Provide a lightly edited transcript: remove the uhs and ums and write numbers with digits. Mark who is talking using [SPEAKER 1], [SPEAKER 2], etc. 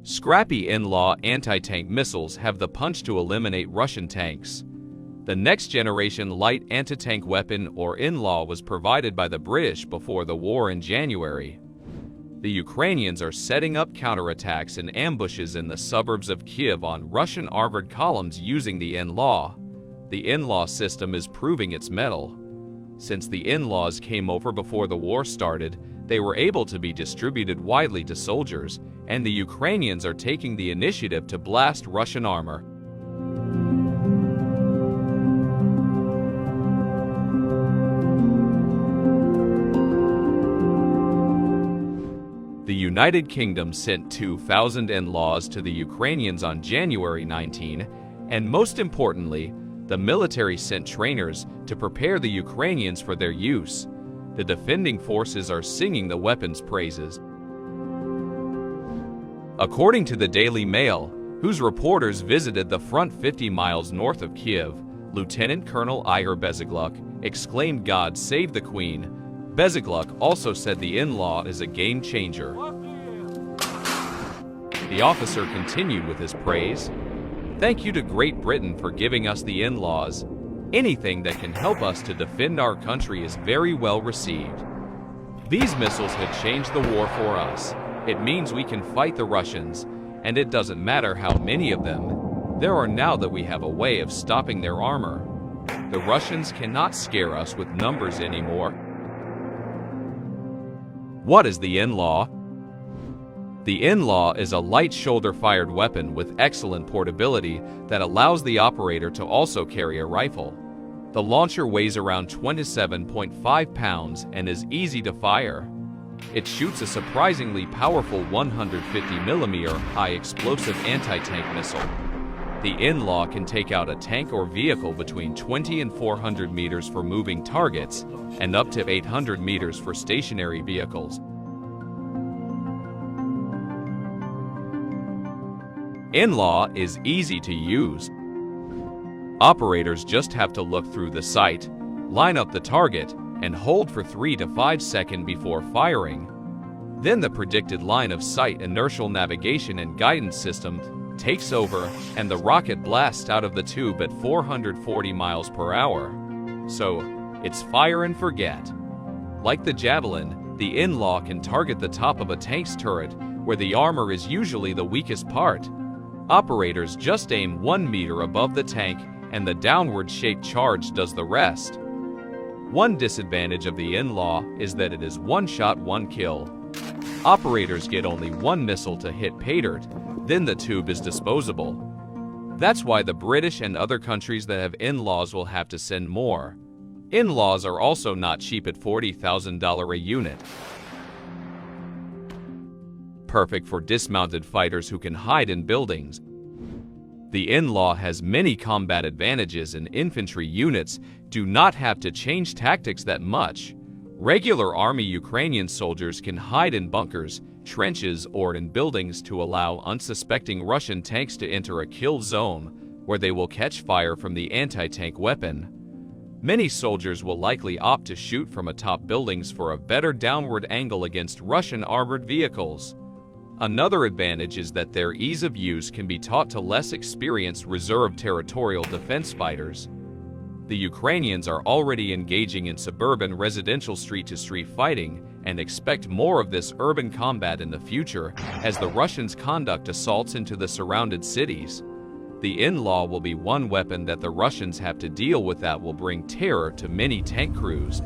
[SPEAKER 1] Scrappy in-law anti-tank missiles have the punch to eliminate Russian tanks. The next-generation light anti-tank weapon, or in-law, was provided by the British before the war in January. The Ukrainians are setting up counterattacks and ambushes in the suburbs of Kiev on Russian armored columns using the in-law. The in-law system is proving its mettle. Since the in-laws came over before the war started, they were able to be distributed widely to soldiers, and the Ukrainians are taking the initiative to blast Russian armor. The United Kingdom sent 2,000 in-laws to the Ukrainians on January 19, and most importantly, the military sent trainers to prepare the Ukrainians for their use. The defending forces are singing the weapons' praises. According to the Daily Mail, whose reporters visited the front 50 miles north of Kiev, Lieutenant Colonel Igor Bezegluk exclaimed, "God save the Queen." Bezegluk also said the in-law is a game changer. The officer continued with his praise. "Thank you to Great Britain for giving us the in-laws. Anything that can help us to defend our country is very well received. These missiles have changed the war for us. It means we can fight the Russians, and it doesn't matter how many of them there are now that we have a way of stopping their armor. The Russians cannot scare us with numbers anymore." What is the in-law? The in-law is a light shoulder-fired weapon with excellent portability that allows the operator to also carry a rifle. The launcher weighs around 27.5 pounds and is easy to fire. It shoots a surprisingly powerful 150mm high-explosive anti-tank missile. The in-law can take out a tank or vehicle between 20 and 400 meters for moving targets and up to 800 meters for stationary vehicles. In-law is easy to use. Operators just have to look through the sight, line up the target, and hold for 3 to 5 seconds before firing. Then the predicted line of sight inertial navigation and guidance system takes over, and the rocket blasts out of the tube at 440 miles per hour. So, it's fire and forget. Like the Javelin, the in-law can target the top of a tank's turret, where the armor is usually the weakest part. Operators just aim 1 meter above the tank, and the downward-shaped charge does the rest. One disadvantage of the in-law is that it is one shot, one kill. Operators get only one missile to hit pay dirt, then the tube is disposable. That's why the British and other countries that have in-laws will have to send more. In-laws are also not cheap at $40,000 a unit. Perfect for dismounted fighters who can hide in buildings. The in-law has many combat advantages, and infantry units do not have to change tactics that much. Regular Army Ukrainian soldiers can hide in bunkers, trenches, or in buildings to allow unsuspecting Russian tanks to enter a kill zone, where they will catch fire from the anti-tank weapon. Many soldiers will likely opt to shoot from atop buildings for a better downward angle against Russian armored vehicles. Another advantage is that their ease of use can be taught to less experienced reserve territorial defense fighters. The Ukrainians are already engaging in suburban residential street-to-street fighting and expect more of this urban combat in the future as the Russians conduct assaults into the surrounded cities. The in-law will be one weapon that the Russians have to deal with that will bring terror to many tank crews.